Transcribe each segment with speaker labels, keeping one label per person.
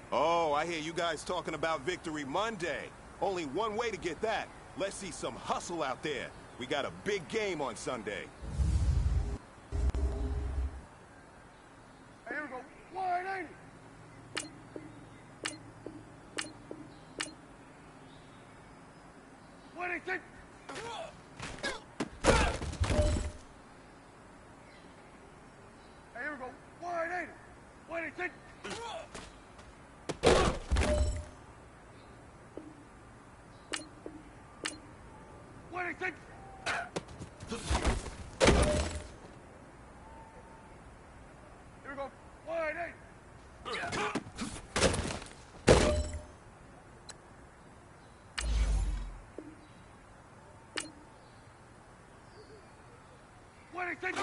Speaker 1: Oh, I hear you guys talking about Victory Monday. Only one way to get that. Let's see some hustle out there. We got a big game on Sunday.
Speaker 2: Here we go. 180. What do you think? Here we go. 180. What do you think? What do you think? Here we go. 180. What do you think?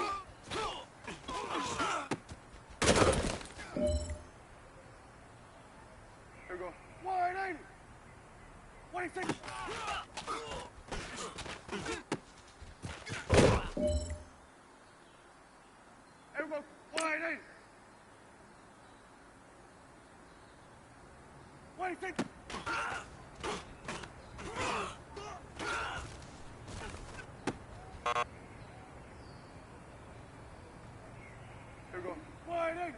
Speaker 2: Here we go. 180. What do you think? Here we go. 180. What do you think? Here we go. 180.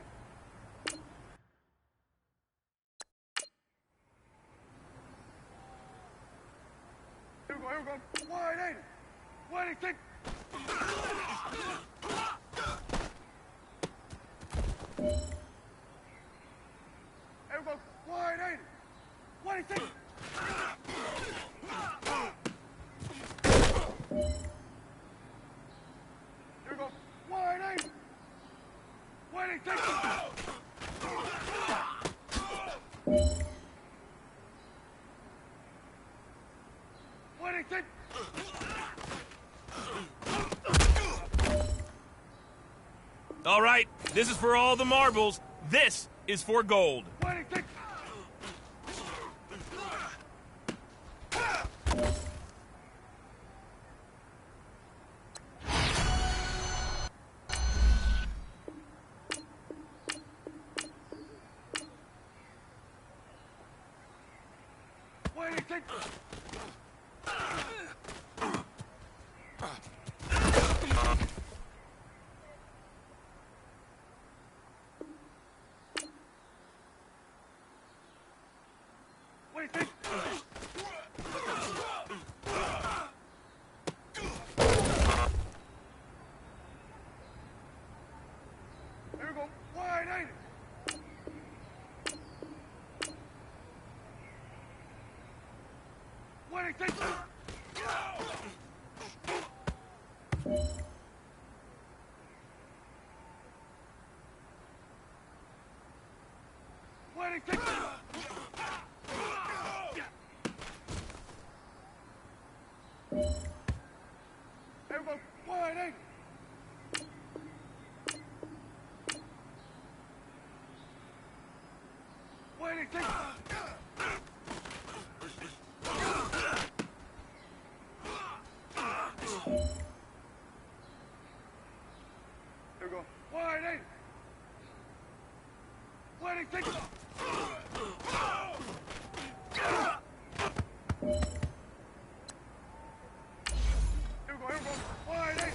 Speaker 2: Here we go. 180. What do you think? Here we go. 180. What do you think? Here we go. 180. What do you think? What do you think?
Speaker 3: All right, this is for all the marbles. This is for gold.
Speaker 2: What do you think? What do you think? What do you think? Here we go. 180. What do you think? What do you think? Here we go. 180. What do you think? Here we go. 180. What do you think? Here we go. 180.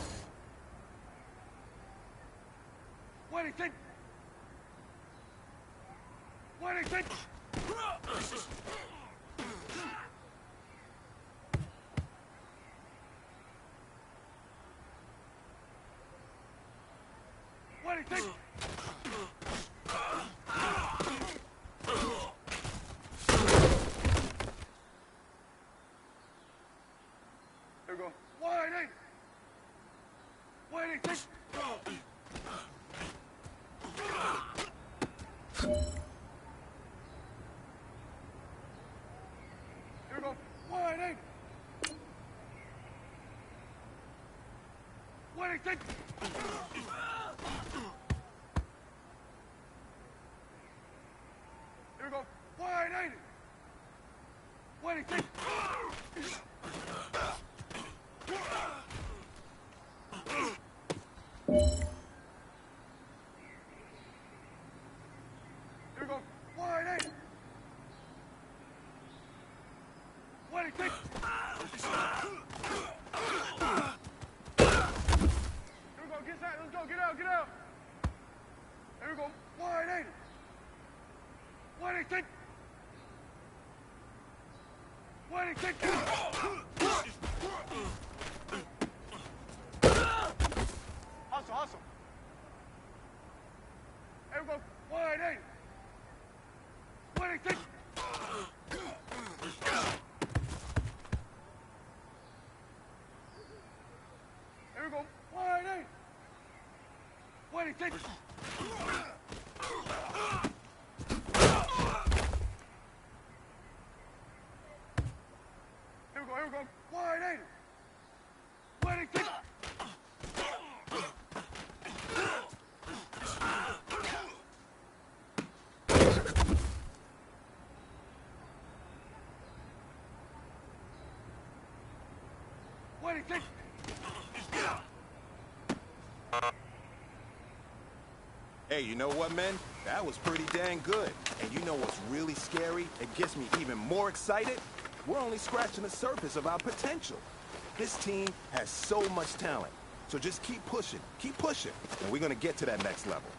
Speaker 2: What do you think? What do you think? What do you think? Here we go. 180. What do you think? Here we go. 180. What do you think? Here we go. 180. What do you think? Here we go. 180. 118. Here we go. Get out. Let's go. Get out. Get out. There we go. 180. 118. 118. Hustle, hustle. There we go. 180. 118. There we go. 180. 118. Here we go. Here we go. 180. 118.
Speaker 1: Hey, you know what, man? That was pretty dang good. And you know what's really scary? It gets me even more excited? We're only scratching the surface of our potential. This team has so much talent. So just keep pushing, and we're gonna get to that next level.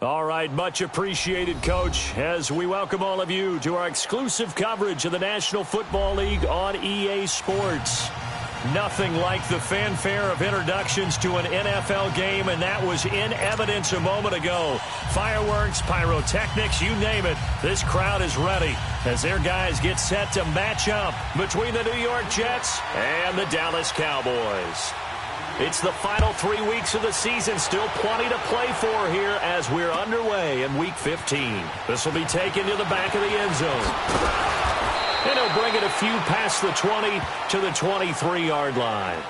Speaker 4: All right, much appreciated, Coach, as we welcome all of you to our exclusive coverage of the National Football League on EA Sports. Nothing like the fanfare of introductions to an NFL game, and that was in evidence a moment ago. Fireworks, pyrotechnics, you name it. This crowd is ready as their guys get set to match up between the New York Jets and the Dallas Cowboys. It's the final 3 weeks of the season. Still plenty to play for here as we're underway in Week 15. This will be taken to the back of the end zone. And he'll bring it a few past the 20 to the 23-yard line.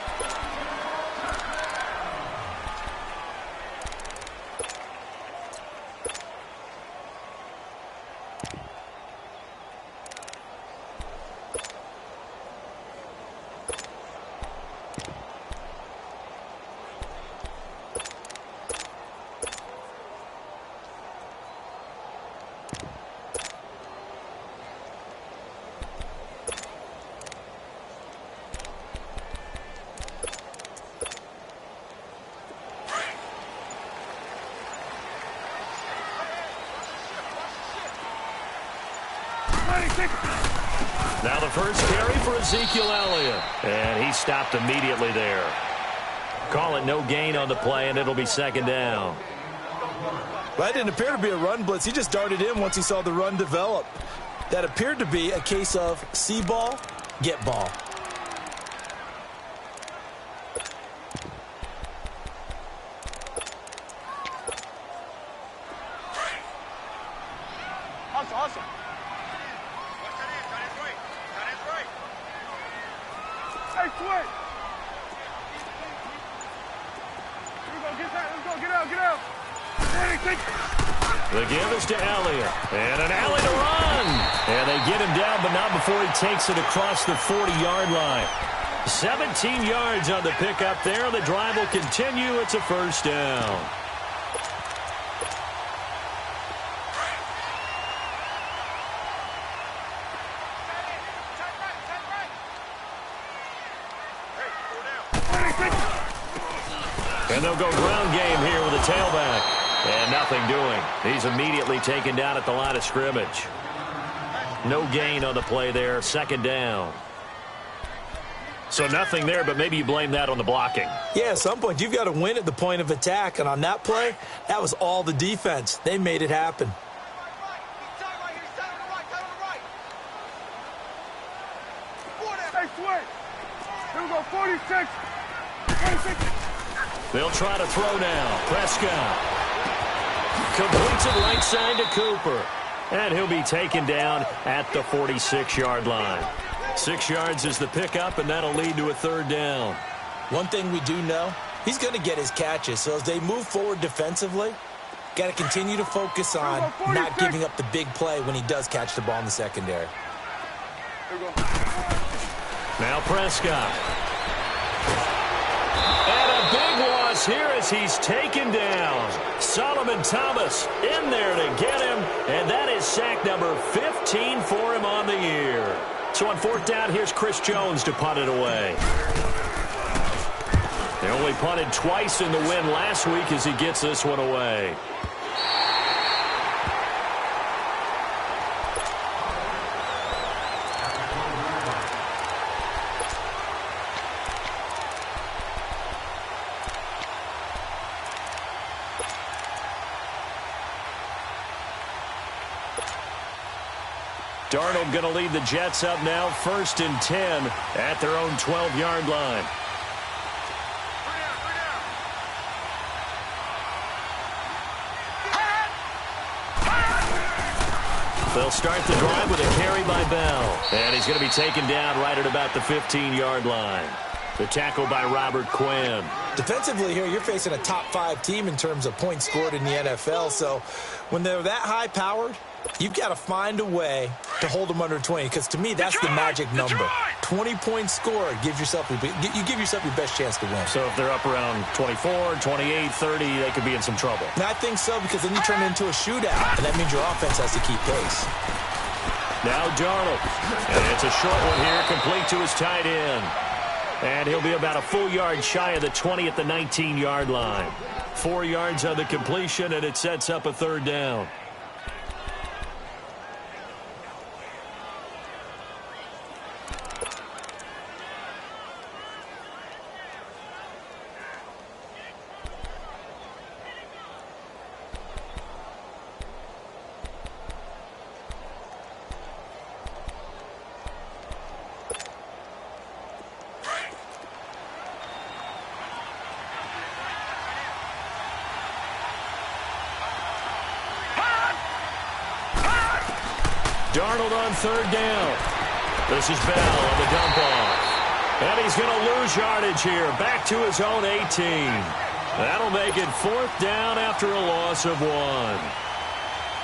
Speaker 4: Now the first carry for Ezekiel Elliott. And he stopped immediately there. Call it no gain on the play, and it'll be second down.
Speaker 5: Well, that didn't appear to be a run blitz. He just darted in once he saw the run develop. That appeared to be a case of see ball, get ball.
Speaker 2: Awesome. Hey, Sway! Here we go, get that, let's go, get out!
Speaker 4: The give is to Elliott. And an alley to run. And they get him down, but not before he takes it across the 40-yard line. 17 yards on the pickup there. The drive will continue. It's a first down. And they'll go ground game here with a tailback. And nothing doing. He's immediately taken down at the line of scrimmage. No gain on the play there. Second down. So nothing there, but maybe you blame that on the blocking.
Speaker 5: Yeah, at some point, you've got to win at the point of attack. And on that play, that was all the defense. They made it happen.
Speaker 2: Hey, Sway! Here we go, 46!
Speaker 4: They'll try to throw now. Prescott completes it right side to Cooper. And he'll be taken down at the 46-yard line. 6 yards is the pickup, and that'll lead to a third down.
Speaker 5: One thing we do know, he's going to get his catches. So as they move forward defensively, got to continue to focus on not giving up the big play when he does catch the ball in the secondary.
Speaker 4: Now Prescott. And a big loss here as he's taken down. Solomon Thomas in there to get him, and that is sack number 15 for him on the year. So on fourth down, here's Chris Jones to punt it away. They only punted twice in the win last week as he gets this one away. Darnold going to lead the Jets up now, 1st and 10 at their own 12-yard line. They'll start the drive with a carry by Bell. And he's going to be taken down right at about the 15-yard line. The tackle by Robert Quinn.
Speaker 5: Defensively here, you're facing a top-5 team in terms of points scored in the NFL. So when they're that high-powered, you've got to find a way to hold them under 20, because to me, that's the magic number. 20 points scored gives yourself you give yourself your best chance to win.
Speaker 4: So if they're up around 24, 28, 30, they could be in some trouble.
Speaker 5: And I think so, because then you turn it into a shootout, and that means your offense has to keep pace.
Speaker 4: Now Darnold. And it's a short one here, complete to his tight end. And he'll be about a full yard shy of the 20 at the 19-yard line. 4 yards on the completion, and it sets up a third down. Darnold on third down. This is Bell on the dump off. And he's going to lose yardage here. Back to his own 18. That'll make it 4th down after a loss of 1.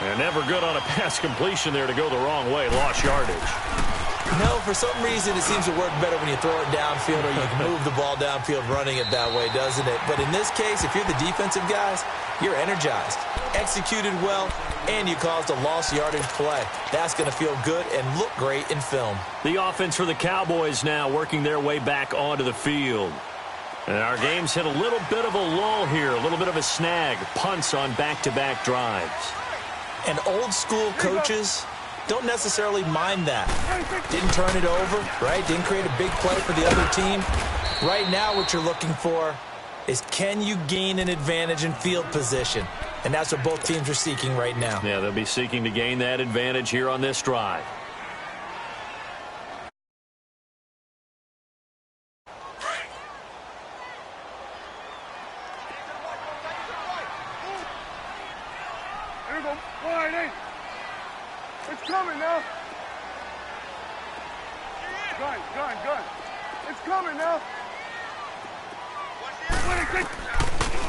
Speaker 4: And never good on a pass completion there to go the wrong way. Lost yardage.
Speaker 5: No, for some reason it seems to work better when you throw it downfield or you can move the ball downfield running it that way, doesn't it? But in this case, if you're the defensive guys, you're energized, executed well, and you caused a lost yardage play. That's going to feel good and look great in film.
Speaker 4: The offense for the Cowboys now working their way back onto the field. And our game's hit a little bit of a lull here, a little bit of a snag. Punts on back-to-back drives.
Speaker 5: And old school coaches don't necessarily mind that. Didn't turn it over, right? Didn't create a big play for the other team. Right now what you're looking for is, can you gain an advantage in field position? And that's what both teams are seeking right now.
Speaker 4: Yeah, they'll be seeking to gain that advantage here on this drive.
Speaker 2: Here we go. Wide eight. It's coming now. Gun. It's coming now.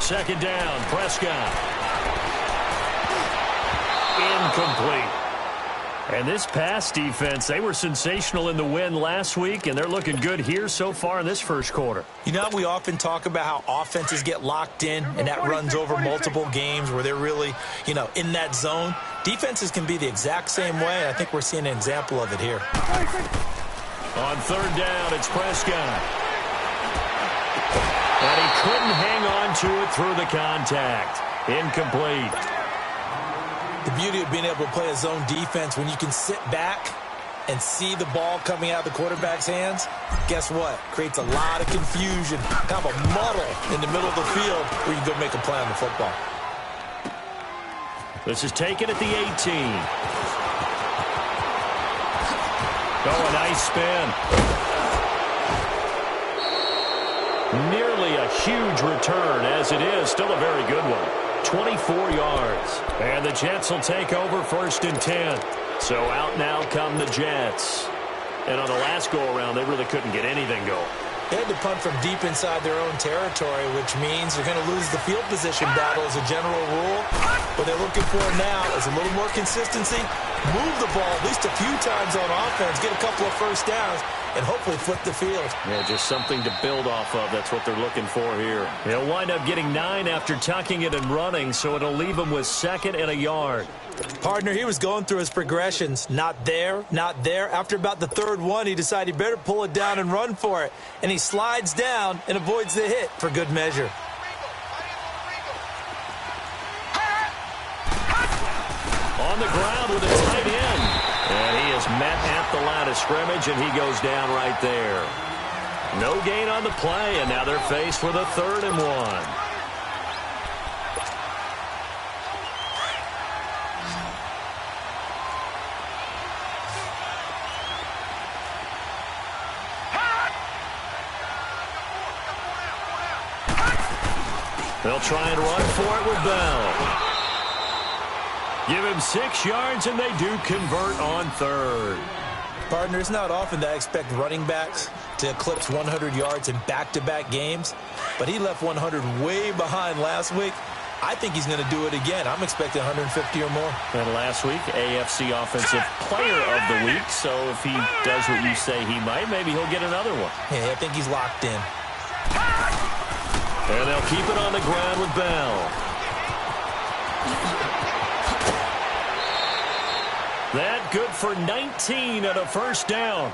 Speaker 4: Second down, Prescott. Incomplete. And this pass defense, they were sensational in the win last week, and they're looking good here so far in this first quarter.
Speaker 5: You know, we often talk about how offenses get locked in, and that runs over multiple games where they're really, in that zone. Defenses can be the exact same way, and I think we're seeing an example of it here.
Speaker 4: On third down, it's Prescott. And he couldn't hang on to it through the contact. Incomplete.
Speaker 5: The beauty of being able to play a zone defense, when you can sit back and see the ball coming out of the quarterback's hands, guess what? Creates a lot of confusion, kind of a muddle in the middle of the field where you can go make a play on the football.
Speaker 4: This is taken at the 18. Oh, a nice spin. Nearly a huge return, as it is. Still a very good one. 24 yards. And the Jets will take over 1st and 10. So out now come the Jets. And on the last go-around, they really couldn't get anything going.
Speaker 5: They had to punt from deep inside their own territory, which means they're going to lose the field position battle as a general rule. What they're looking for now is a little more consistency, move the ball at least a few times on offense, get a couple of first downs, and hopefully flip the field.
Speaker 4: Yeah, just something to build off of. That's what they're looking for here. He'll wind up getting 9 after tucking it and running, so it'll leave him with 2nd and a yard.
Speaker 5: Partner, he was going through his progressions. Not there, not there. After about the 3rd one, he decided he better pull it down and run for it. And he slides down and avoids the hit for good measure.
Speaker 4: On the ground with a tight end. And he is met at the line of scrimmage, and he goes down right there. No gain on the play, and now they're faced with a 3rd and 1. They'll try and run for it with Bell. Give him 6 yards, and they do convert on 3rd.
Speaker 5: Partner, it's not often that I expect running backs to eclipse 100 yards in back-to-back games, but he left 100 way behind last week. I think he's going to do it again. I'm expecting 150 or more.
Speaker 4: And last week, AFC Offensive Player of the Week, so if he does what you say he might, maybe he'll get another one.
Speaker 5: Yeah, I think he's locked in.
Speaker 4: And they'll keep it on the ground with Bell. That good for 19 and a 1st down.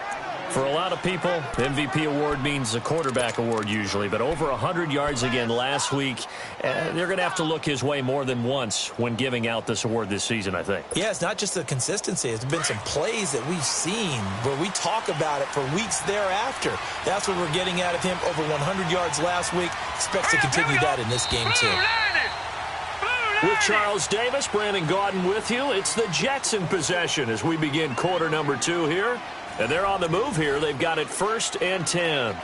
Speaker 4: For a lot of people, MVP award means a quarterback award usually, but over 100 yards again last week. They're going to have to look his way more than once when giving out this award this season, I think.
Speaker 5: Yeah, it's not just the consistency. It's been some plays that we've seen where we talk about it for weeks thereafter. That's what we're getting out of him. Over 100 yards last week. Expects to continue that in this game, too.
Speaker 4: With Charles Davis, Brandon Gaudin with you. It's the Jets in possession as we begin quarter number 2 here. And they're on the move here. They've got it 1st and 10.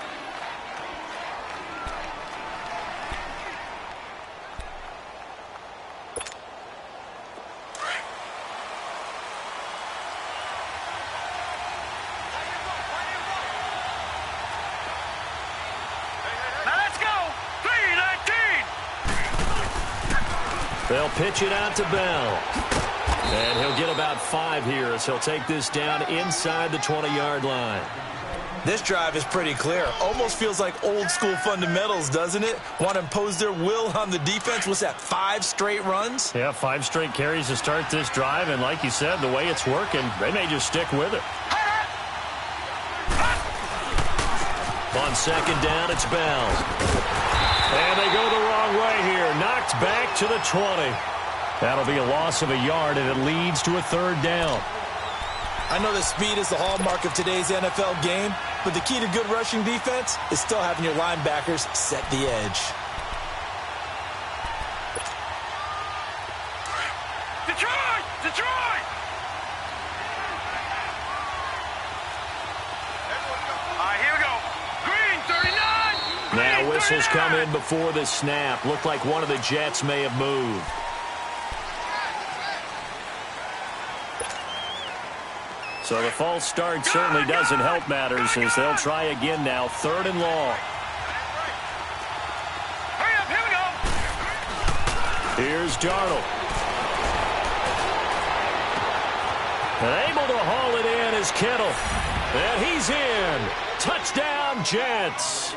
Speaker 2: Now let's go. 3-19.
Speaker 4: They'll pitch it out to Bell. And he'll get about 5 here as he'll take this down inside the 20-yard line.
Speaker 5: This drive is pretty clear. Almost feels like old school fundamentals, doesn't it? Want to impose their will on the defense. What's that, 5 straight runs?
Speaker 4: Yeah, 5 straight carries to start this drive. And like you said, the way it's working, they may just stick with it. On 2nd down, it's Bell. And they go the wrong way here. Knocked back to the 20. That'll be a loss of a yard, and it leads to a 3rd down.
Speaker 5: I know that speed is the hallmark of today's NFL game, but the key to good rushing defense is still having your linebackers set the edge.
Speaker 2: Detroit! Detroit! All right, here we go. Green, 39!
Speaker 4: Now
Speaker 2: Green,
Speaker 4: whistles
Speaker 2: 39.
Speaker 4: come in before the snap. Looked like one of the Jets may have moved. So the false start certainly doesn't help matters as they'll try again now. 3rd and long.
Speaker 2: Hurry up, here we go.
Speaker 4: Here's Darnold. And able to haul it in is Kittle. And he's in. Touchdown, Jets.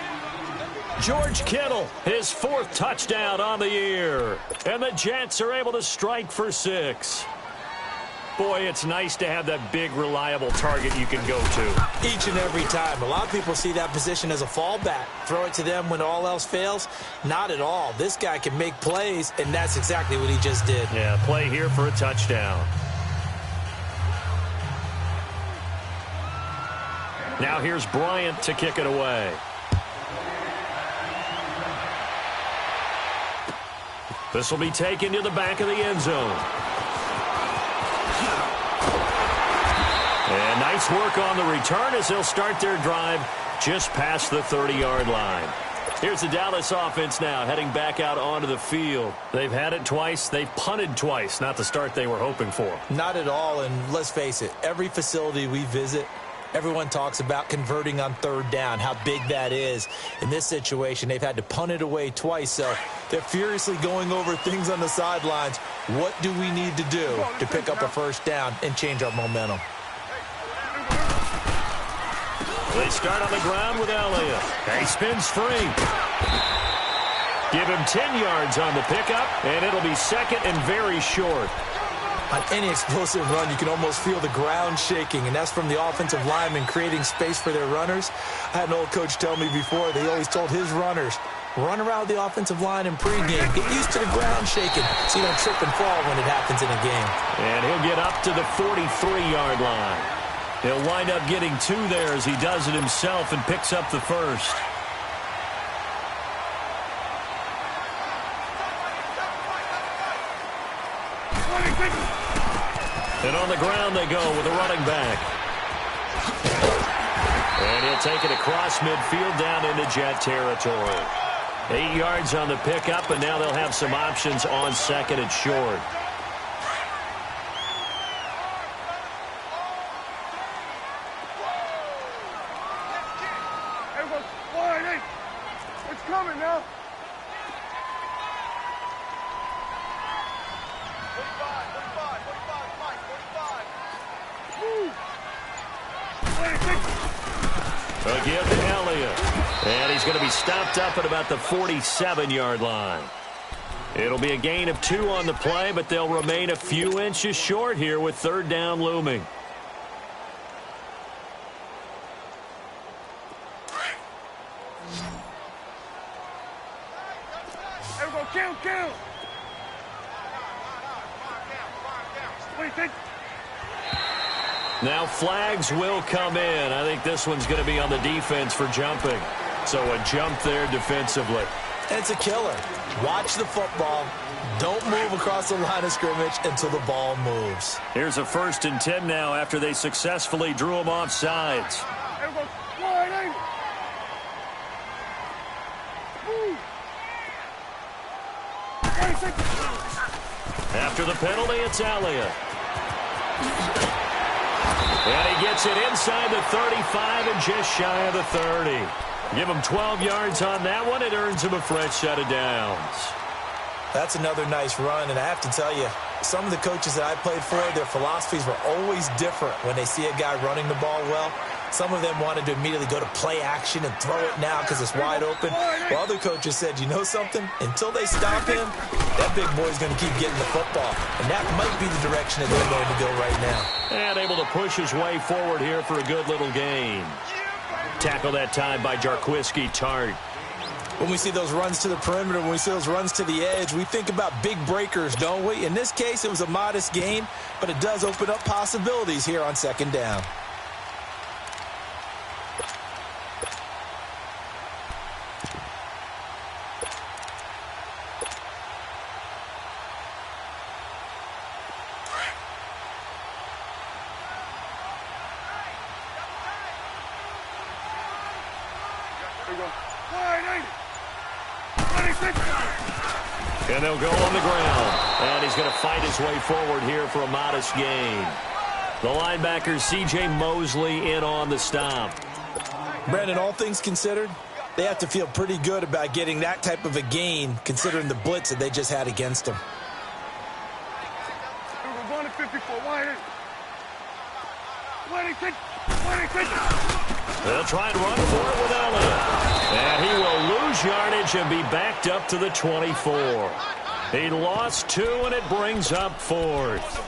Speaker 4: George Kittle, his 4th touchdown on the year. And the Jets are able to strike for 6. Boy, it's nice to have that big, reliable target you can go to.
Speaker 5: Each and every time. A lot of people see that position as a fallback. Throw it to them when all else fails. Not at all. This guy can make plays, and that's exactly what he just did.
Speaker 4: Yeah, play here for a touchdown. Now here's Bryant to kick it away. This will be taken to the back of the end zone. And nice work on the return as they'll start their drive just past the 30-yard line. Here's the Dallas offense now heading back out onto the field. They've had it twice. They've punted twice. Not the start they were hoping for.
Speaker 5: Not at all, and let's face it, every facility we visit, everyone talks about converting on 3rd down, how big that is. In this situation, they've had to punt it away twice, so they're furiously going over things on the sidelines. What do we need to do to pick up a 1st down and change our momentum?
Speaker 4: They start on the ground with Elliott. He spins free. Give him 10 yards on the pickup, and it'll be 2nd and very short.
Speaker 5: On any explosive run, you can almost feel the ground shaking, and that's from the offensive linemen creating space for their runners. I had an old coach tell me before, they always told his runners, run around the offensive line in pregame. Get used to the ground shaking so you don't trip and fall when it happens in a game.
Speaker 4: And he'll get up to the 43-yard line. He'll wind up getting 2 there as he does it himself and picks up the 1st. And on the ground they go with a running back. And he'll take it across midfield down into Jet territory. 8 yards on the pickup, and now they'll have some options on 2nd and short.
Speaker 2: It's coming now. 45.
Speaker 4: Again to Elliott. And he's going to be stopped up at about the 47-yard line. It'll be a gain of 2 on the play, but they'll remain a few inches short here with 3rd down looming.
Speaker 2: go, count. 26.
Speaker 4: Now flags will come in. I think this one's going to be on the defense for jumping. So a jump there defensively.
Speaker 5: It's a killer. Watch the football. Don't move across the line of scrimmage until the ball moves.
Speaker 4: Here's a 1st and 10 now after they successfully drew him off sides.
Speaker 2: There we go. Wide angle. Woo. 26.
Speaker 4: After the penalty, it's Elliott. And he gets it inside the 35 and just shy of the 30. Give him 12 yards on that one. It earns him a fresh set of downs.
Speaker 5: That's another nice run, and I have to tell you, some of the coaches that I played for, their philosophies were always different when they see a guy running the ball well. Some of them wanted to immediately go to play action and throw it now because it's wide open. While other coaches said, you know something? Until they stop him, that big boy's going to keep getting the football. And that might be the direction that they're going to go right now.
Speaker 4: And able to push his way forward here for a good little gain. Tackle that time by Jarquiski Tart.
Speaker 5: When we see those runs to the perimeter, when we see those runs to the edge, we think about big breakers, don't we? In this case, it was a modest gain, but it does open up possibilities here on 2nd down.
Speaker 2: There we go. Wide angle. 26.
Speaker 4: And they'll go on the ground. And he's going to fight his way forward here for a modest gain. The linebacker, C.J. Mosley, in on the stop.
Speaker 5: Brandon, all things considered, they have to feel pretty good about getting that type of a gain considering the blitz that they just had against them.
Speaker 2: There we go. 154. Wide angle. 26. 26.
Speaker 4: They'll try and run for it with Elliott. And he will lose yardage and be backed up to the 24. He lost 2, and it brings up 4th.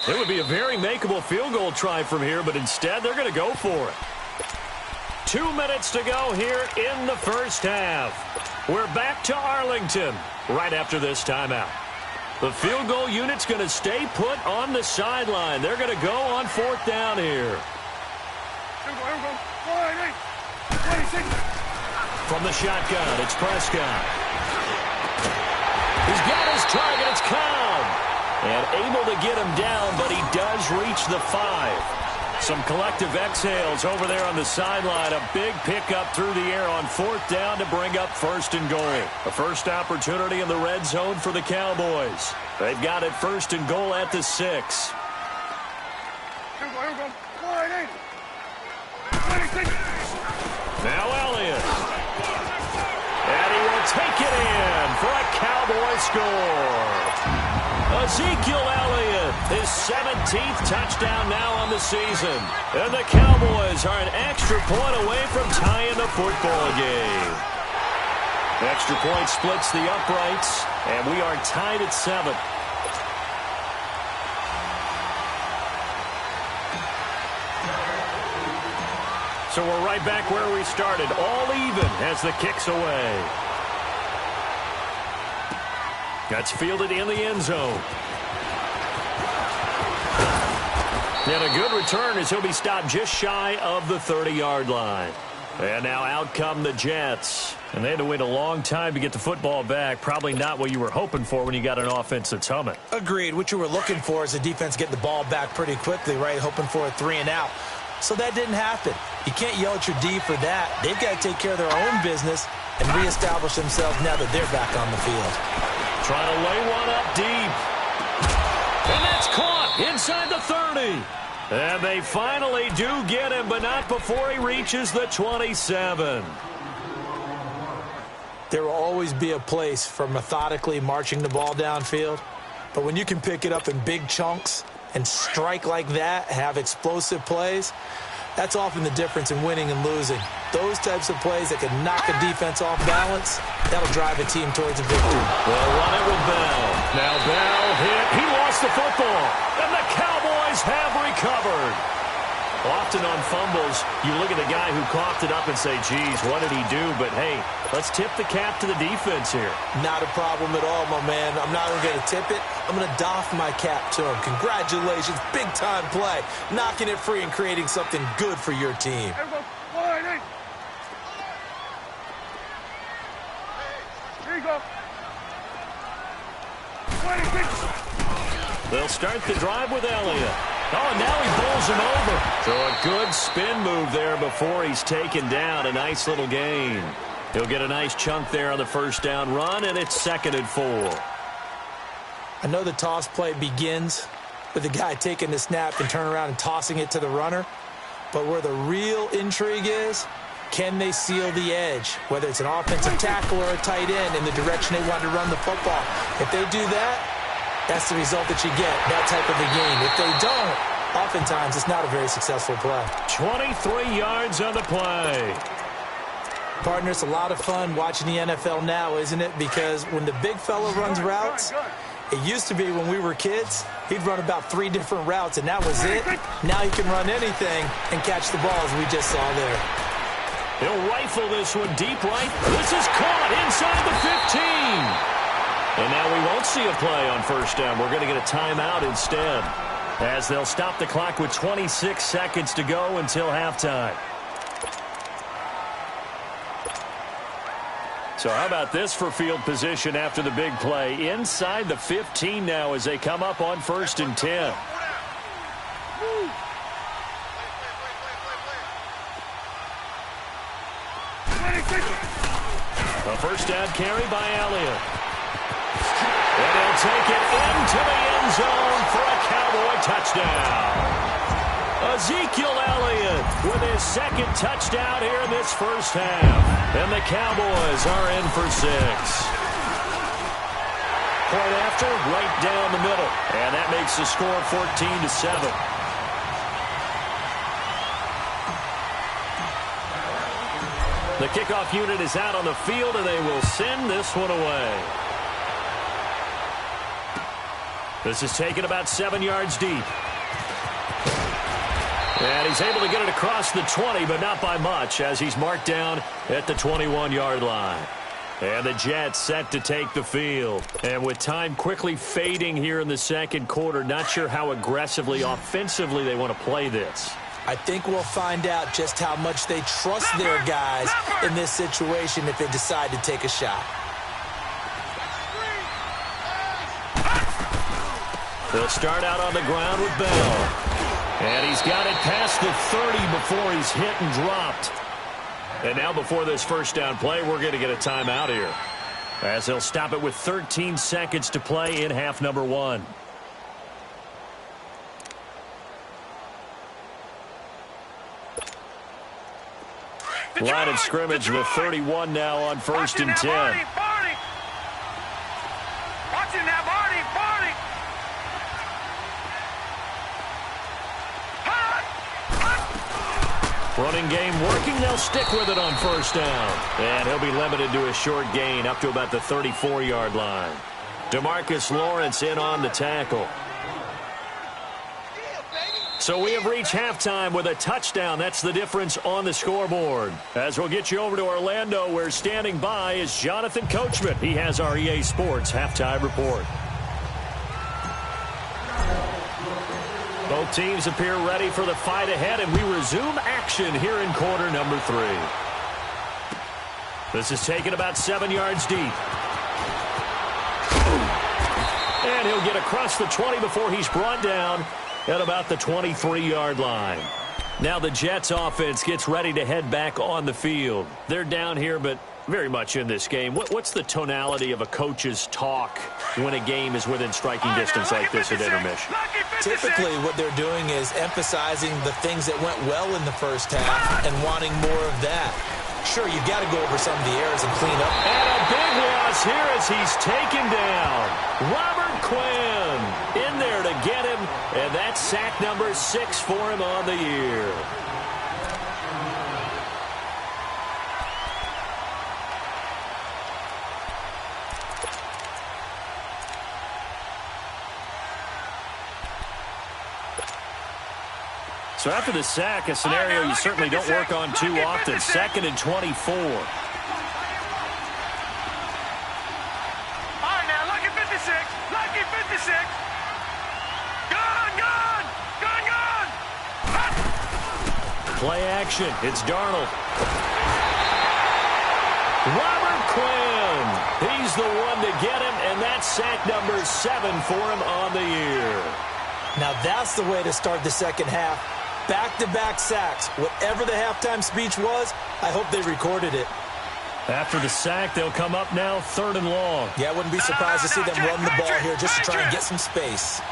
Speaker 4: It would be a very makeable field goal try from here, but instead they're going to go for it. 2 minutes to go here in the first half. We're back to Arlington right after this timeout. The field goal unit's going to stay put on the sideline. They're going to go on 4th down here.
Speaker 2: Here we go. Wide angle. 26.
Speaker 4: From the shotgun, it's Prescott. He's got his target. It's Cobb. And able to get him down, but he does reach the 5. Some collective exhales over there on the sideline. A big pickup through the air on 4th down to bring up 1st and goal. A first opportunity in the red zone for the Cowboys. They've got it 1st and goal at the 6.
Speaker 2: Here we go. Wide angle. 26.
Speaker 4: Now Elliott. And he will take it in for a Cowboy score. Ezekiel Elliott, his 17th touchdown now on the season. And the Cowboys are an extra point away from tying the football game. Extra point splits the uprights, and we are tied at 7. So we're right back where we started, all even as the kick's away. That's fielded in the end zone. And a good return as he'll be stopped just shy of the 30-yard line. And now out come the Jets. And they had to wait a long time to get the football back. Probably not what you were hoping for when you got an offense that's humming.
Speaker 5: Agreed. What you were looking for is the defense getting the ball back pretty quickly, right? Hoping for a 3 and out. So that didn't happen. You can't yell at your D for that. They've got to take care of their own business and reestablish themselves now that they're back on the field.
Speaker 4: Trying to lay one up deep. And that's caught inside the 30. And they finally do get him, but not before he reaches the 27.
Speaker 5: There will always be a place for methodically marching the ball downfield. But when you can pick it up in big chunks and strike like that, have explosive plays, that's often the difference in winning and losing. Those types of plays that can knock a defense off balance, that'll drive a team towards a victory.
Speaker 4: They'll run it with Bell. Now Bell hit. He lost the football. And the Cowboys have recovered. Often on fumbles, you look at the guy who coughed it up and say, geez, what did he do? But, hey, let's tip the cap to the defense here.
Speaker 5: Not a problem at all, my man. I'm not even going to tip it. I'm going to doff my cap to him. Congratulations. Big-time play. Knocking it free and creating something good for your team.
Speaker 2: Here you go.
Speaker 4: They'll start the drive with Elliott. Oh, and now he bowls him over. So a good spin move there before he's taken down. A nice little gain. He'll get a nice chunk there on the first down run, and it's 2nd and 4.
Speaker 5: I know the toss play begins with the guy taking the snap and turning around and tossing it to the runner. But where the real intrigue is, can they seal the edge, whether it's an offensive tackle or a tight end, in the direction they want to run the football? If they do that, that's the result that you get, that type of a game. If they don't, oftentimes it's not a very successful play.
Speaker 4: 23 yards on the play.
Speaker 5: Partner, it's a lot of fun watching the NFL now, isn't it? Because when the big fella runs routes, it used to be when we were kids, he'd run about 3 different routes, and that was it. Now he can run anything and catch the ball, as we just saw there.
Speaker 4: He'll rifle this one deep right. This is caught inside the 15. And now we won't see a play on first down. We're going to get a timeout instead, as they'll stop the clock with 26 seconds to go until halftime. So how about this for field position after the big play? Inside the 15 now as they come up on 1st and 10. A first down carry by Elliott. And he'll take it into the end zone for a Cowboy touchdown. Ezekiel Elliott with his 2nd touchdown here in this first half. And the Cowboys are in for 6. Point after, right down the middle. And that makes the score 14-7. The kickoff unit is out on the field, and they will send this one away. This is taken about 7 yards deep. And he's able to get it across the 20, but not by much, as he's marked down at the 21-yard line. And the Jets set to take the field. And with time quickly fading here in the 2nd quarter, not sure how aggressively, offensively they want to play this.
Speaker 5: I think we'll find out just how much they trust their guys in this situation if they decide to take a shot.
Speaker 4: They'll start out on the ground with Bell. And he's got it past the 30 before he's hit and dropped. And now before this first down play, we're going to get a timeout here, as they'll stop it with 13 seconds to play in half number 1. Line of scrimmage, the 31 now on 1st and 10.
Speaker 2: Watch it now, Barney.
Speaker 4: Running game working. They'll stick with it on first down. And he'll be limited to a short gain up to about the 34-yard line. DeMarcus Lawrence in on the tackle. So we have reached halftime with a touchdown. That's the difference on the scoreboard. As we'll get you over to Orlando, where standing by is Jonathan Coachman. He has our EA Sports halftime report. Both teams appear ready for the fight ahead, and we resume action here in quarter number 3. This is taken about 7 yards deep. And he'll get across the 20 before he's brought down at about the 23-yard line. Now the Jets offense gets ready to head back on the field. They're down here, but very much in this game. What's the tonality of a coach's talk when a game is within striking distance like this at intermission?
Speaker 5: Typically what they're doing is emphasizing the things that went well in the first half and wanting more of that. Sure, you've got to go over some of the errors and clean up.
Speaker 4: And a big loss here as he's taken down. Robert Quinn in there to get him, and that's sack number 6 for him on the year. So after the sack, a scenario you certainly don't work on too often. 2nd and 24.
Speaker 2: All right, now, lucky 56. Lucky 56. Gone.
Speaker 4: Play action. It's Darnold. Robert Quinn. He's the one to get him, and that's sack number 7 for him on the year.
Speaker 5: Now that's the way to start the second half. Back-to-back sacks. Whatever the halftime speech was, I hope they recorded it.
Speaker 4: After the sack, they'll come up now 3rd and long.
Speaker 5: Yeah, I wouldn't be surprised to see them run the ball here just to try and get some space.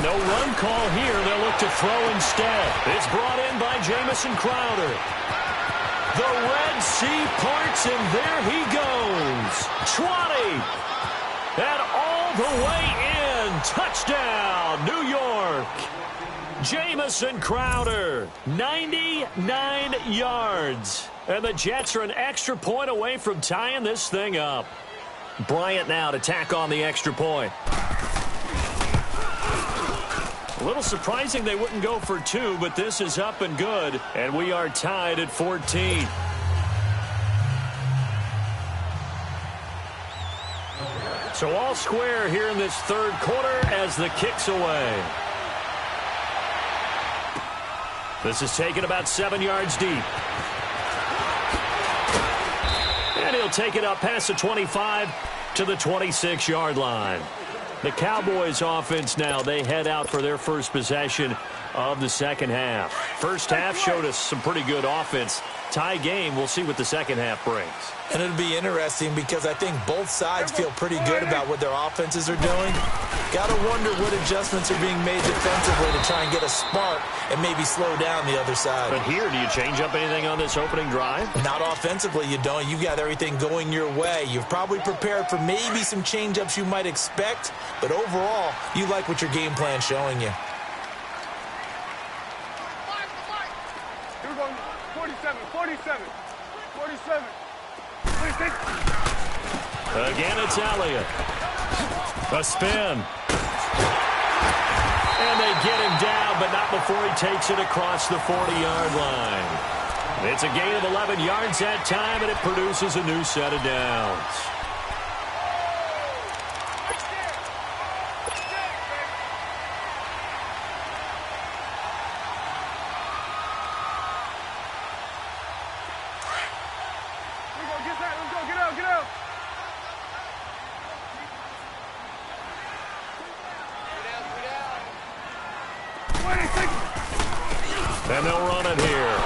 Speaker 4: No run call here. They'll look to throw instead. It's brought in by Jamison Crowder. The Red Sea parts, and there he goes. 20. And all the way in. Touchdown, New York. Jamison Crowder, 99 yards. And the Jets are an extra point away from tying this thing up. Bryant now to tack on the extra point. A little surprising they wouldn't go for 2, but this is up and good, and we are tied at 14. So all square here in this third quarter as the kick's away. This is taken about 7 yards deep. And he'll take it up past the 25 to the 26-yard line. The Cowboys offense now, they head out for their first possession of the second half. First half showed us some pretty good offense. Tie game, we'll see what the second half brings.
Speaker 5: And it'll be interesting because I think both sides feel pretty good about what their offenses are doing. Got to wonder what adjustments are being made defensively to try and get a spark and maybe slow down the other side.
Speaker 4: But here, do you change up anything on this opening drive?
Speaker 5: Not offensively, you don't. You got everything going your way. You've probably prepared for maybe some change-ups you might expect, but overall, you like what your game plan's showing you.
Speaker 2: Here we go. 47. 26.
Speaker 4: Again, it's Elliott. A spin. And they get him down, but not before he takes it across the 40-yard line. It's a gain of 11 yards that time, and it produces a new set of downs. And they'll run it here.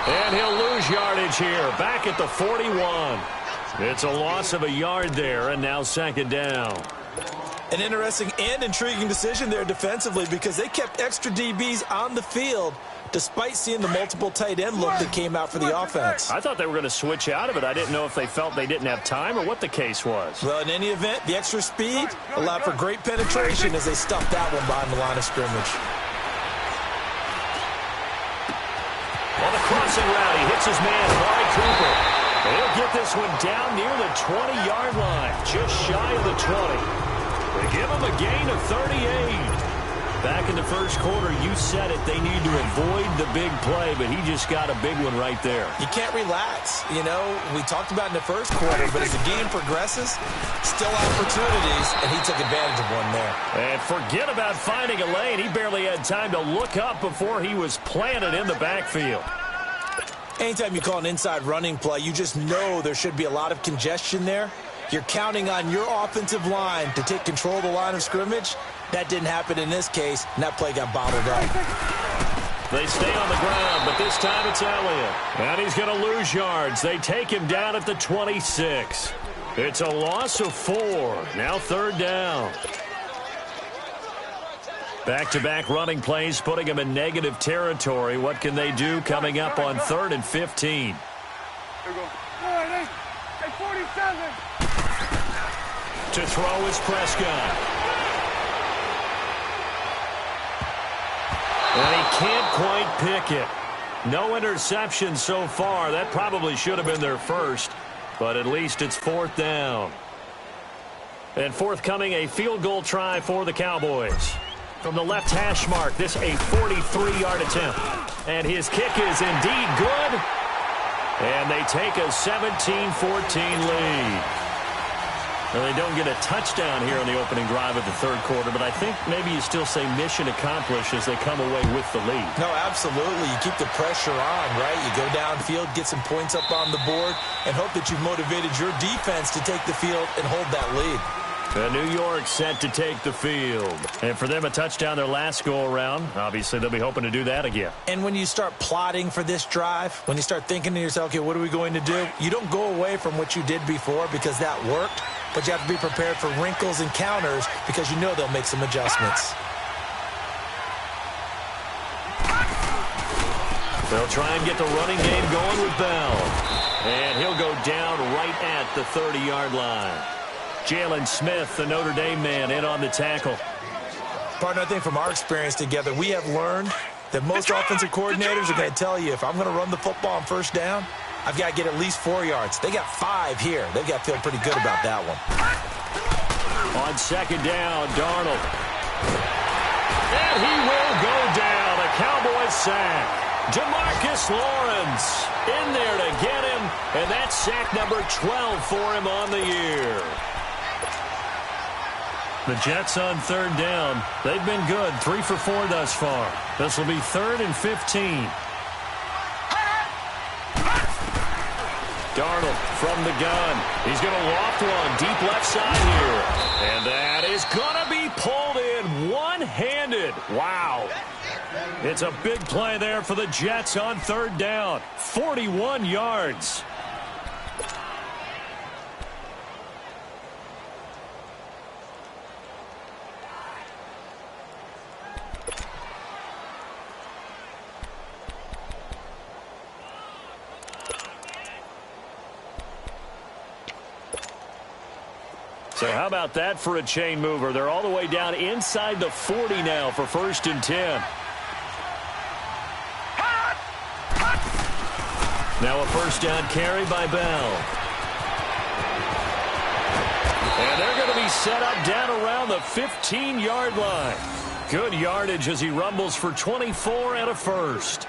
Speaker 4: And he'll lose yardage here. Back at the 41. It's a loss of a yard there, and now second down.
Speaker 5: An interesting and intriguing decision there defensively because they kept extra DBs on the field despite seeing the multiple tight end look that came out for the offense.
Speaker 4: I thought they were going to switch out of it. I didn't know if they felt they didn't have time or what the case was.
Speaker 5: Well, in any event, the extra speed allowed for great penetration as they stuffed that one behind the line of scrimmage.
Speaker 4: On the crossing route, he hits his man, Mari Cooper. He'll get this one down near the 20-yard line, just shy of the 20. They give him a gain of 38. Back in the first quarter, you said it, they need to avoid the big play, but he just got a big one right there.
Speaker 5: You can't relax. You know, we talked about in the first quarter, but as the game progresses, still opportunities, and he took advantage of one there.
Speaker 4: And forget about finding a lane. He barely had time to look up before he was planted in the backfield.
Speaker 5: Anytime you call an inside running play, you just know there should be a lot of congestion there. You're counting on your offensive line to take control of the line of scrimmage. That didn't happen in this case, and that play got bottled up.
Speaker 4: They stay on the ground, but this time it's Elliott. And he's going to lose yards. They take him down at the 26. It's a loss of 4. Now third down. Back-to-back running plays, putting him in negative territory. What can they do coming up on 3rd and 15?
Speaker 2: Here we go. All right, hey, 47.
Speaker 4: To throw is Prescott. And he can't quite pick it. No interception so far. That probably should have been their first, but at least it's 4th down. And forthcoming, a field goal try for the Cowboys. From the left hash mark, this a 43-yard attempt. And his kick is indeed good. And they take a 17-14 lead. Well, they don't get a touchdown here on the opening drive of the third quarter, but I think maybe you still say mission accomplished as they come away with the lead.
Speaker 5: No, absolutely. You keep the pressure on, right? You go downfield, get some points up on the board, and hope that you've motivated your defense to take the field and hold that lead.
Speaker 4: New York set to take the field. And for them, a touchdown their last go-around. Obviously, they'll be hoping to do that again.
Speaker 5: And when you start plotting for this drive, when you start thinking to yourself, okay, what are we going to do? You don't go away from what you did before because that worked, but you have to be prepared for wrinkles and counters because you know they'll make some adjustments.
Speaker 4: They'll try and get the running game going with Bell. And he'll go down right at the 30-yard line. Jalen Smith, the Notre Dame man, in on the tackle.
Speaker 5: Partner, I think from our experience together, we have learned that most offensive coordinators are going to tell you, if I'm going to run the football on first down, I've got to get at least 4 yards. They got 5 here. They've got to feel pretty good about that one.
Speaker 4: On second down, Darnold. And he will go down. A Cowboys sack. Demarcus Lawrence in there to get him. And that's sack number 12 for him on the year. The Jets on third down. They've been good. 3 for 4 thus far. This will be 3rd and 15. Darnold from the gun. He's going to loft one deep left side here. And that is going to be pulled in one-handed. Wow. It's a big play there for the Jets on third down. 41 yards. So how about that for a chain mover? They're all the way down inside the 40 now for 1st and 10. Now a first down carry by Bell. And they're going to be set up down around the 15-yard line. Good yardage as he rumbles for 24 and a first.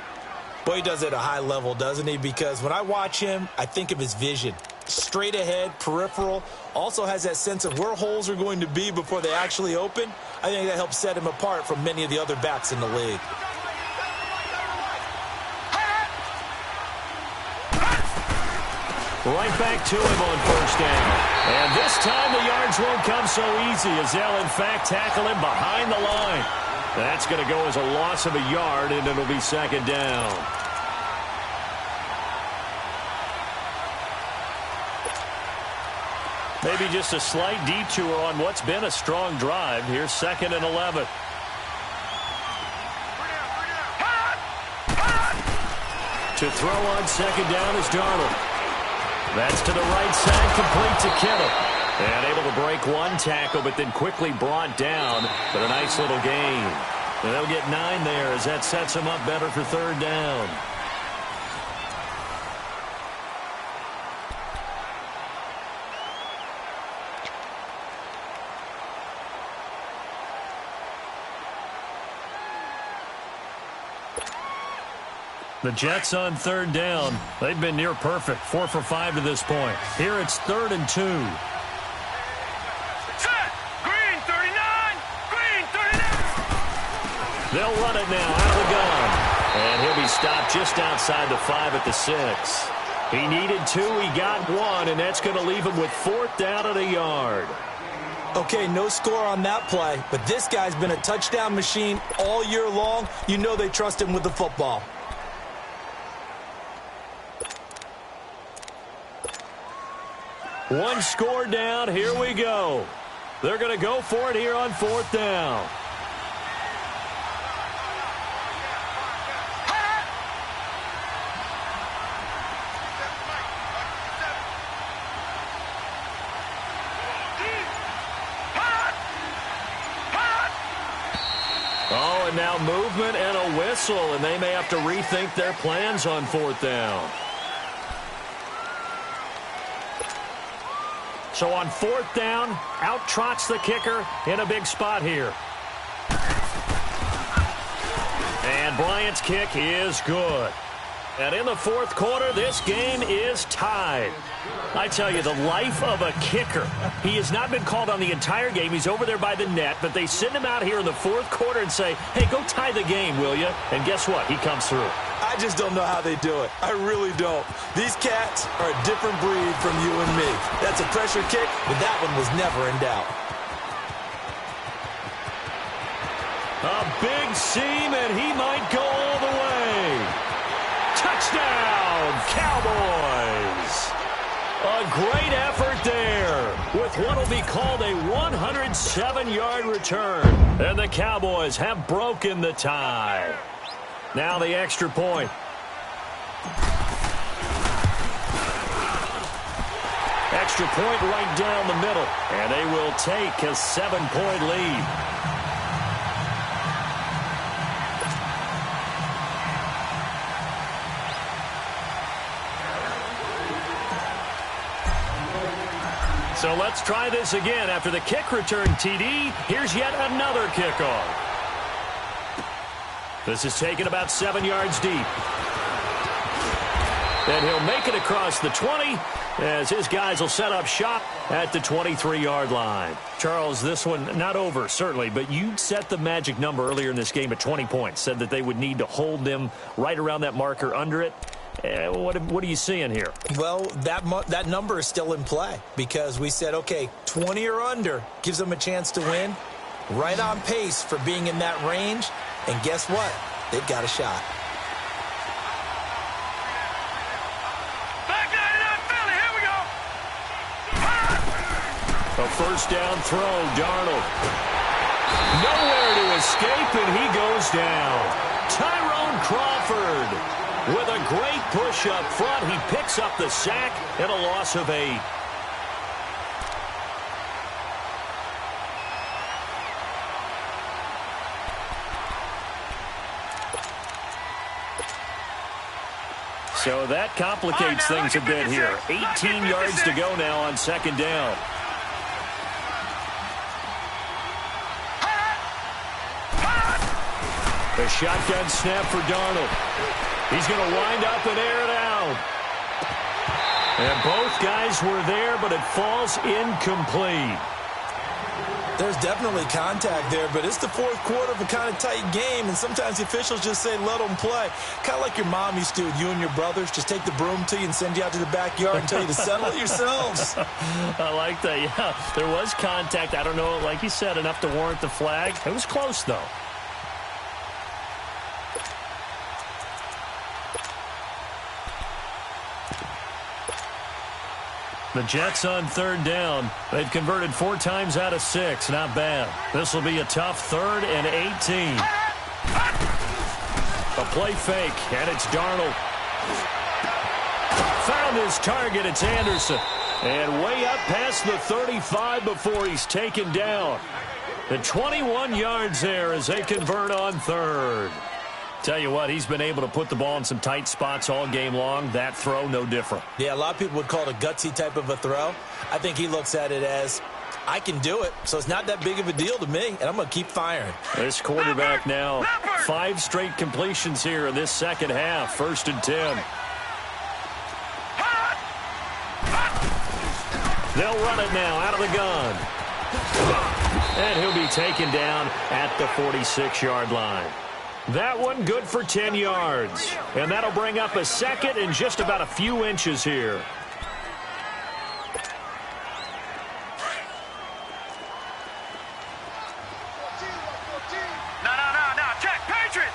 Speaker 5: Boy, he does it at a high level, doesn't he? Because when I watch him, I think of his vision. Straight ahead, peripheral, also has that sense of where holes are going to be before they actually open. I think that helps set him apart from many of the other backs in the league.
Speaker 4: Right back to him on first down. And this time the yards won't come so easy as they'll, in fact, tackle him behind the line. That's going to go as a loss of a yard, and it'll be 2nd down. Maybe just a slight detour on what's been a strong drive. Here's 2nd and 11. To throw on 2nd down is Darnold. That's to the right side, complete to Kittle. And able to break one tackle, but then quickly brought down. But a nice little gain. And they'll get 9 there as that sets them up better for 3rd down. The Jets on 3rd down. They've been near perfect. 4 for 5 to this point. Here it's 3rd and 2.
Speaker 2: Set! Green 39! Green 39!
Speaker 4: They'll run it now out of the gun. And he'll be stopped just outside the 5 at the 6. He needed 2. He got 1. And that's going to leave him with 4th down at a yard.
Speaker 5: Okay, no score on that play. But this guy's been a touchdown machine all year long. You know they trust him with the football.
Speaker 4: One score down. Here we go. They're going to go for it here on 4th down. Oh, and now movement and a whistle, and they may have to rethink their plans on 4th down. So on 4th down, out trots the kicker in a big spot here. And Bryant's kick is good. And in the 4th quarter, this game is tied. I tell you, the life of a kicker. He has not been called on the entire game. He's over there by the net, but they send him out here in the 4th quarter and say, hey, go tie the game, will you? And guess what? He comes through.
Speaker 5: I just don't know how they do it. I really don't. These cats are a different breed from you and me. That's a pressure kick, but that one was never in doubt.
Speaker 4: A big seam, and he might go all the way. Touchdown, Cowboys! A great effort there with what will be called a 107-yard return. And the Cowboys have broken the tie. Now the extra point. Extra point right down the middle. And they will take a 7-point lead. So let's try this again. After the kick return TD, here's yet another kickoff. This is taken about 7 yards deep. And he'll make it across the 20 as his guys will set up shop at the 23-yard line. Charles, this one not over, certainly, but you set the magic number earlier in this game at 20 points, said that they would need to hold them right around that marker under it. What are you seeing here?
Speaker 5: Well, that number is still in play because we said, okay, 20 or under gives them a chance to win. Right on pace for being in that range. And guess what? They've got a shot.
Speaker 2: Back 99 Philly, here we go.
Speaker 4: A first down throw, Darnold. Nowhere to escape, and he goes down. Tyrone Crawford. With a great push up front, he picks up the sack and a loss of 8. So that complicates things a bit here. 18 yards to go now on 2nd down. The shotgun snap for Darnold. He's going to wind up and air it out. And both guys were there, but it falls incomplete.
Speaker 5: There's definitely contact there, but it's the 4th quarter of a kind of tight game, and sometimes the officials just say, let them play. Kind of like your mom used to with you and your brothers. Just take the broom to you and send you out to the backyard and tell you to settle it yourselves.
Speaker 4: I like that, yeah. There was contact. I don't know, like you said, enough to warrant the flag. It was close, though. The Jets on 3rd down. They've converted 4 times out of 6. Not bad. This will be a tough 3rd and 18. A play fake, and it's Darnold. Found his target. It's Anderson. And way up past the 35 before he's taken down. The 21 yards there as they convert on 3rd. Tell you what, he's been able to put the ball in some tight spots all game long. That throw, no different.
Speaker 5: Yeah, a lot of people would call it a gutsy type of a throw. I think he looks at it as, I can do it, so it's not that big of a deal to me, and I'm going to keep firing. This
Speaker 4: quarterback now, 5 straight completions here in this second half. 1st and 10. They'll run it now out of the gun. And he'll be taken down at the 46-yard line. That one good for 10 yards. And that'll bring up a 2nd and just about a few inches here.
Speaker 2: No. Check. Patriot.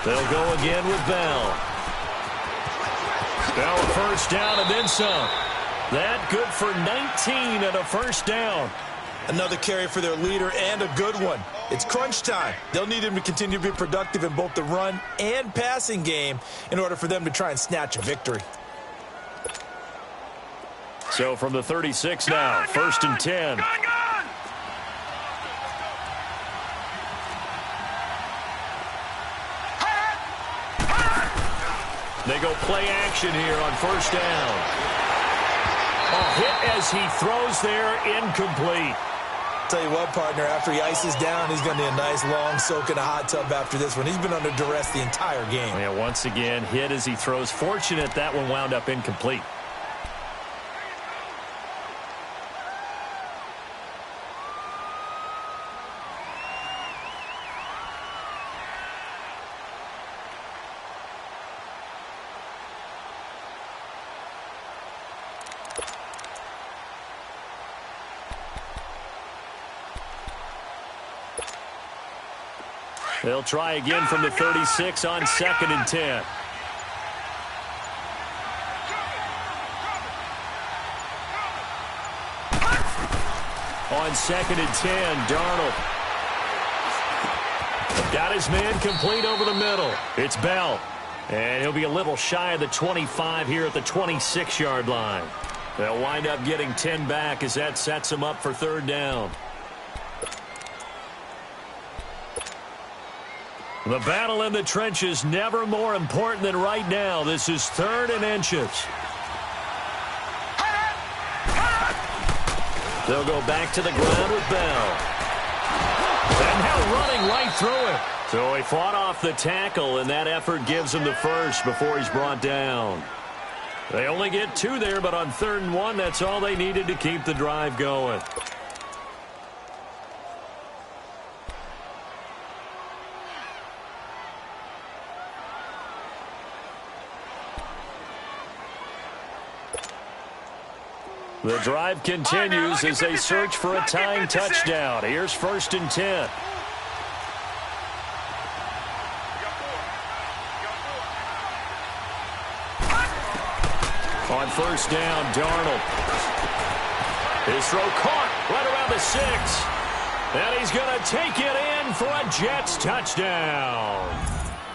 Speaker 4: They'll go again with Bell. Bell a first down and then some. That good for 19 and a first down.
Speaker 5: Another carry for their leader and a good one. It's crunch time. They'll need him to continue to be productive in both the run and passing game in order for them to try and snatch a victory.
Speaker 4: So from the 36 now, 1st and 10. They go play action here on first down. A hit as he throws there, incomplete.
Speaker 5: Tell you what, partner, after he ices down, he's going to need a nice long soak in a hot tub after this one. He's been under duress the entire game.
Speaker 4: Yeah, once again, hit as he throws. Fortunate that one wound up incomplete. They'll try again from the 36 on 2nd and 10. On 2nd and 10, Darnold. Got his man complete over the middle. It's Bell. And he'll be a little shy of the 25 here at the 26-yard line. They'll wind up getting 10 back as that sets them up for 3rd down. The battle in the trenches never more important than right now. This is 3rd and inches. They'll go back to the ground with Bell. And now running right through it. So he fought off the tackle, and that effort gives him the first before he's brought down. They only get 2 there, but on 3rd and 1, that's all they needed to keep the drive going. The drive continues as they search for a tying touchdown. Here's 1st and 10. On 1st down, Darnold. His throw caught right around the 6. And he's going to take it in for a Jets touchdown.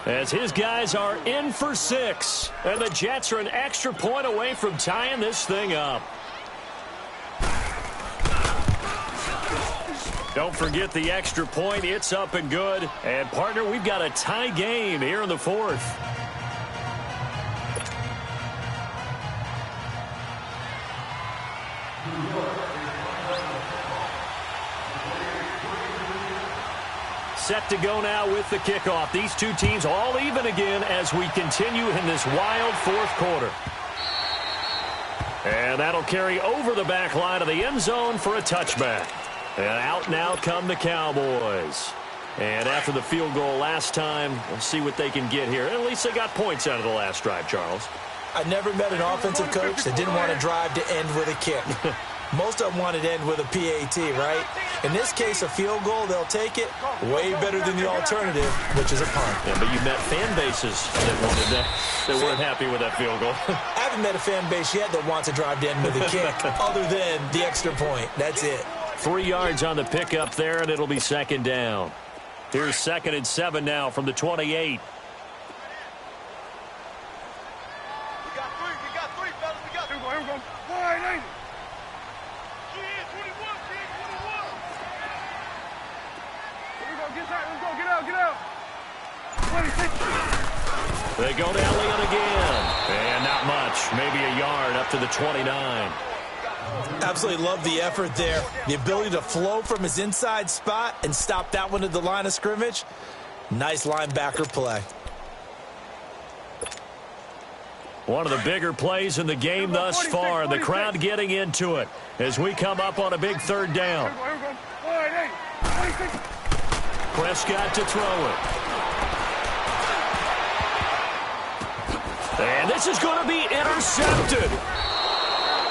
Speaker 4: As his guys are in for 6. And the Jets are an extra point away from tying this thing up. Don't forget the extra point. It's up and good. And, partner, we've got a tie game here in the 4th. Set to go now with the kickoff. These two teams all even again as we continue in this wild 4th quarter. And that'll carry over the back line of the end zone for a touchback. And out now come the Cowboys. And after the field goal last time, we'll see what they can get here. At least they got points out of the last drive, Charles.
Speaker 5: I never met an offensive coach that didn't want to drive to end with a kick. Most of them wanted to end with a PAT, right? In this case, a field goal, they'll take it. Way better than the alternative, which is a punt.
Speaker 4: Yeah, but you met fan bases that wanted that. They weren't happy with that field goal.
Speaker 5: I haven't met a fan base yet that wants to drive to end with a kick, other than the extra point. That's it.
Speaker 4: 3 yards on the pickup there, and it'll be 2nd down. Here's 2nd and 7 now from the 28.
Speaker 2: We got 3, fellas. We got 3. Here we go. Wide, ain't it? Yeah, 21, kid, 21. Here we go. Get out. Let's go. Get out. Get out. 26.
Speaker 4: They go to Elliott again. And not much. Maybe a yard up to the 29.
Speaker 5: Absolutely love the effort there. The ability to flow from his inside spot and stop that one at the line of scrimmage. Nice linebacker play.
Speaker 4: One of the bigger plays in the game thus far. The crowd getting into it as we come up on a big 3rd down. Prescott to throw it. And this is going to be intercepted.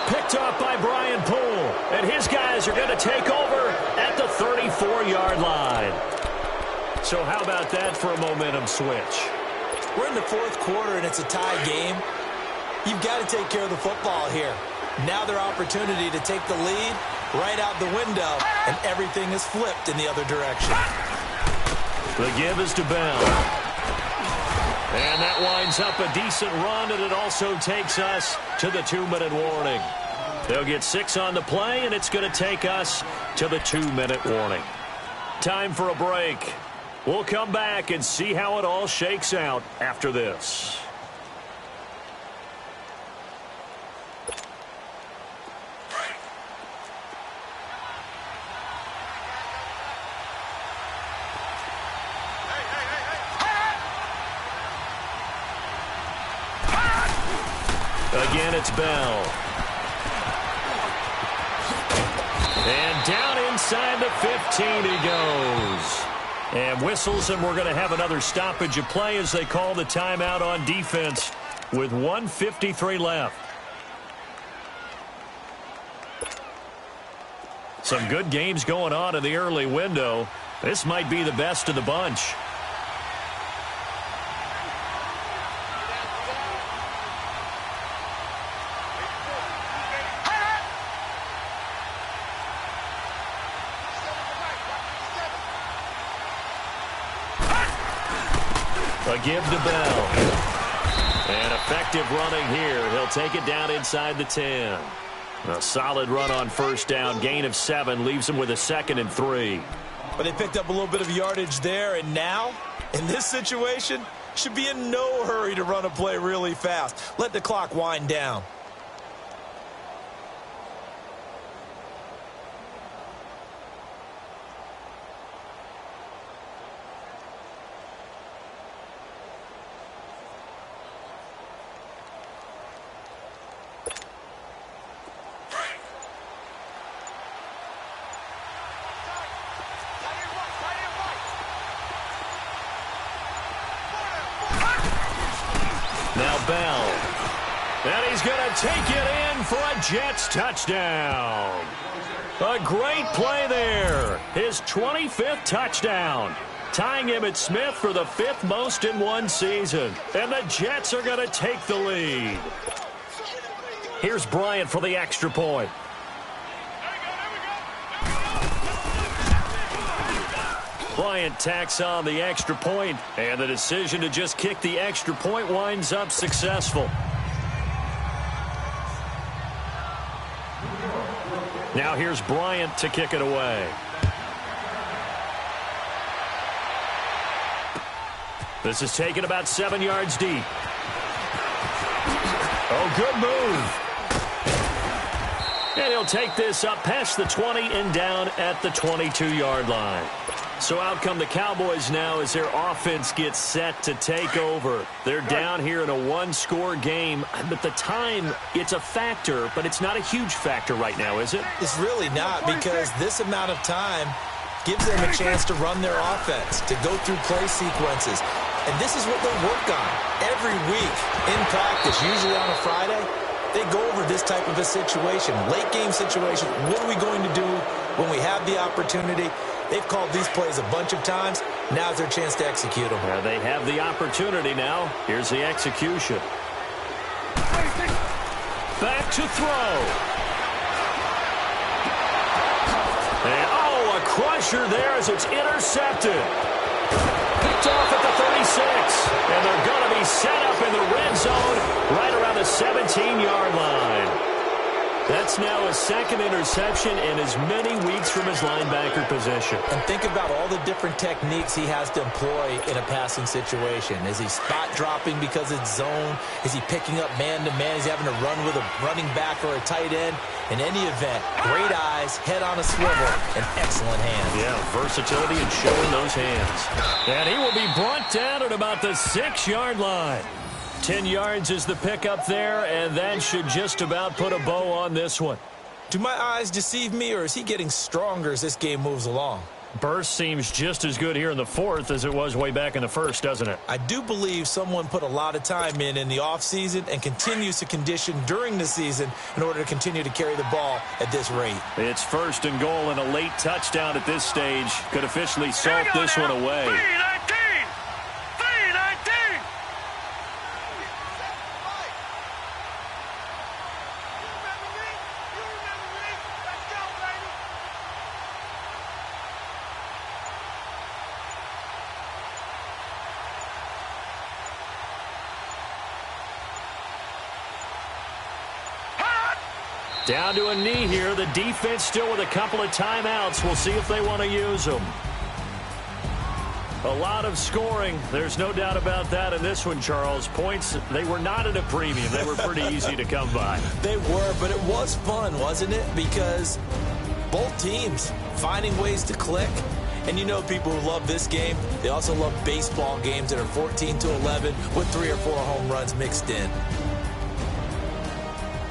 Speaker 4: Picked up by Brian Poole. And his guys are going to take over at the 34-yard line. So how about that for a momentum switch?
Speaker 5: We're in the 4th quarter, and it's a tie game. You've got to take care of the football here. Now their opportunity to take the lead right out the window, and everything is flipped in the other direction.
Speaker 4: The give is to Bell. And that winds up a decent run, and it also takes us to the 2-minute warning. They'll get 6 on the play, and it's going to take us to the 2-minute warning. Time for a break. We'll come back and see how it all shakes out after this. Again, it's Bell. And down inside the 15 he goes. And whistles, and we're going to have another stoppage of play as they call the timeout on defense with 1:53 left. Some good games going on in the early window. This might be the best of the bunch. A give to Bell. And effective running here. He'll take it down inside the 10. A solid run on first down. Gain of 7 leaves him with a 2nd and 3.
Speaker 5: But they picked up a little bit of yardage there, and now, in this situation, should be in no hurry to run a play really fast. Let the clock wind down.
Speaker 4: Now Bell. And he's going to take it in for a Jets touchdown. A great play there. His 25th touchdown. Tying Emmitt Smith for the 5th most in one season. And the Jets are going to take the lead. Here's Bryant for the extra point. Bryant tacks on the extra point, and the decision to just kick the extra point winds up successful. Now here's Bryant to kick it away. This is taken about 7 yards deep. Oh, good move. And he'll take this up past the 20 and down at the 22-yard line. So out come the Cowboys now as their offense gets set to take over. They're down here in a one-score game, but the time, it's a factor, but it's not a huge factor right now, is it?
Speaker 5: It's really not, because this amount of time gives them a chance to run their offense, to go through play sequences. And this is what they work on every week in practice, usually on a Friday. They go over this type of a situation, late-game situation. What are we going to do when we have the opportunity? They've called these plays a bunch of times. Now's their chance to execute them.
Speaker 4: Yeah, they have the opportunity now. Here's the execution. Back to throw. And, oh, a crusher there as it's intercepted. Picked off at the 36. And they're going to be set up in the red zone right around the 17-yard line. That's now a 2nd interception in as many weeks from his linebacker position.
Speaker 5: And think about all the different techniques he has to employ in a passing situation. Is he spot dropping because it's zone? Is he picking up man-to-man? Is he having to run with a running back or a tight end? In any event, great eyes, head on a swivel, and excellent hands.
Speaker 4: Yeah, versatility and showing those hands. And he will be brought down at about the 6-yard line. 10 yards is the pickup there, and that should just about put a bow on this one.
Speaker 5: Do my eyes deceive me, or is he getting stronger as this game moves along?
Speaker 4: Burst seems just as good here in the 4th as it was way back in the 1st, doesn't it?
Speaker 5: I do believe someone put a lot of time in the offseason and continues to condition during the season in order to continue to carry the ball at this rate.
Speaker 4: It's 1st and goal, and a late touchdown at this stage could officially salt this one away.
Speaker 2: 3-19!
Speaker 4: Down to a knee here. The defense still with a couple of timeouts. We'll see if they want to use them. A lot of scoring. There's no doubt about that in this one, Charles. Points, they were not at a premium. They were pretty easy to come by.
Speaker 5: They were, but it was fun, wasn't it? Because both teams finding ways to click. And you know people who love this game, they also love baseball games that are 14-11 with 3 or 4 home runs mixed in.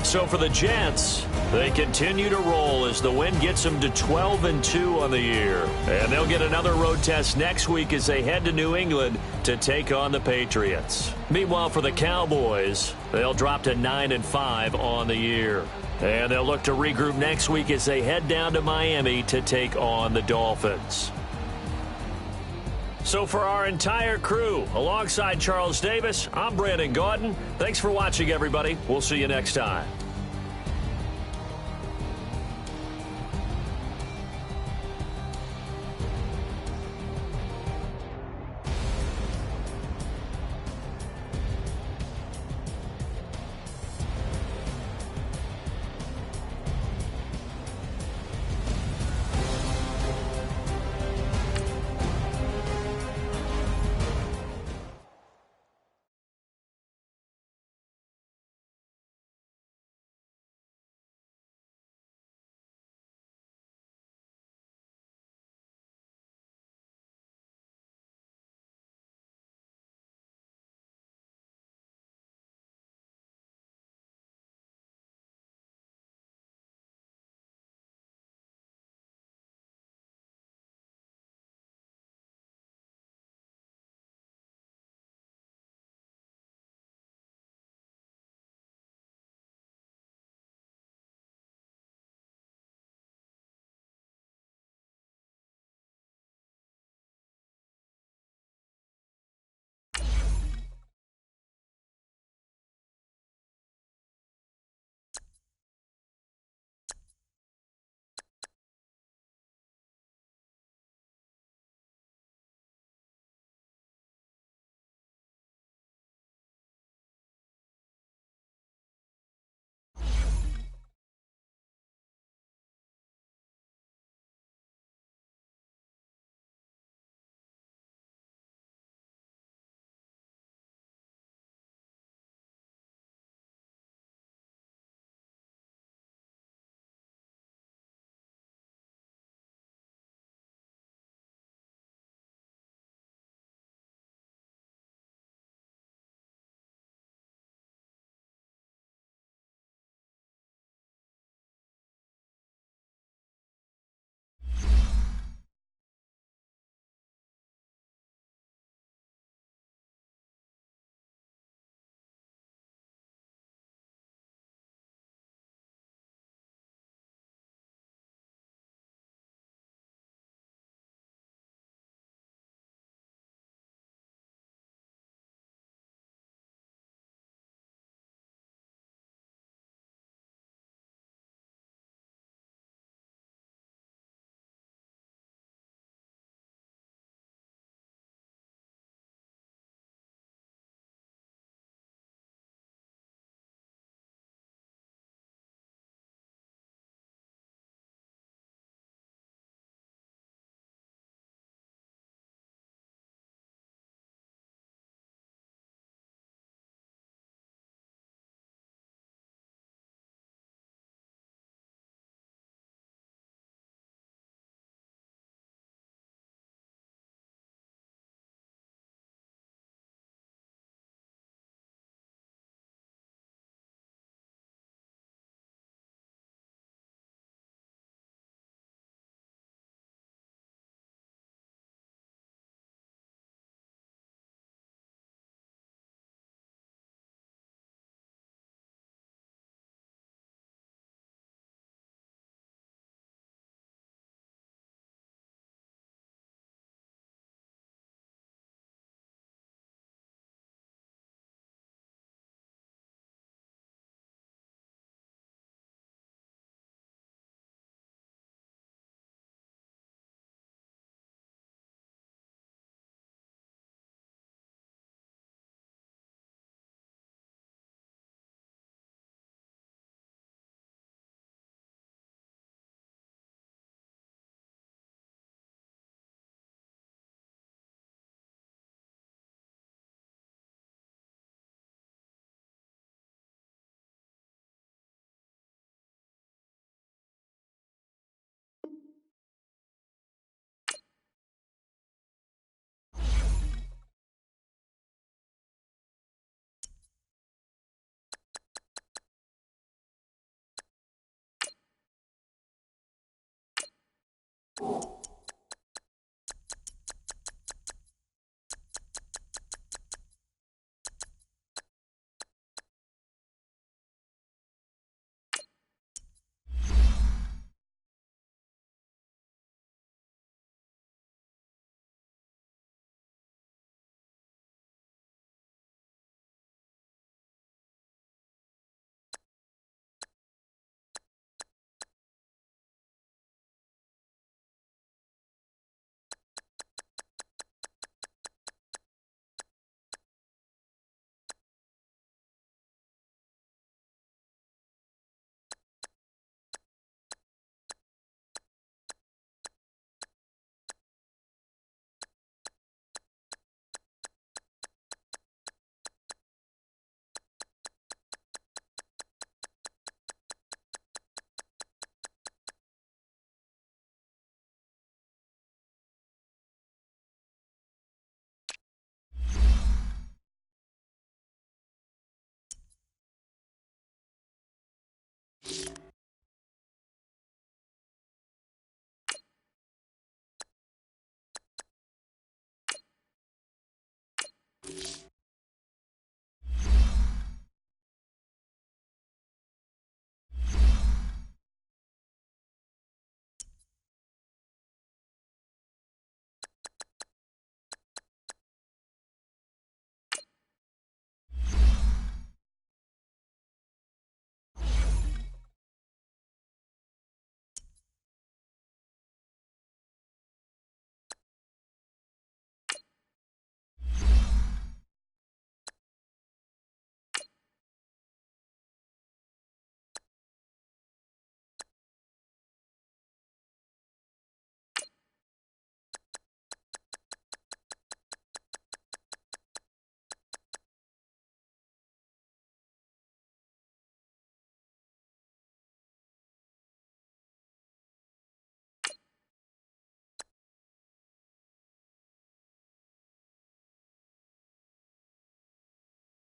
Speaker 4: So for the Jets, they continue to roll as the win gets them to 12-2 on the year. And they'll get another road test next week as they head to New England to take on the Patriots. Meanwhile, for the Cowboys, they'll drop to 9-5 on the year. And they'll look to regroup next week as they head down to Miami to take on the Dolphins. So for our entire crew, alongside Charles Davis, I'm Brandon Gaudin. Thanks for watching, everybody. We'll see you next time.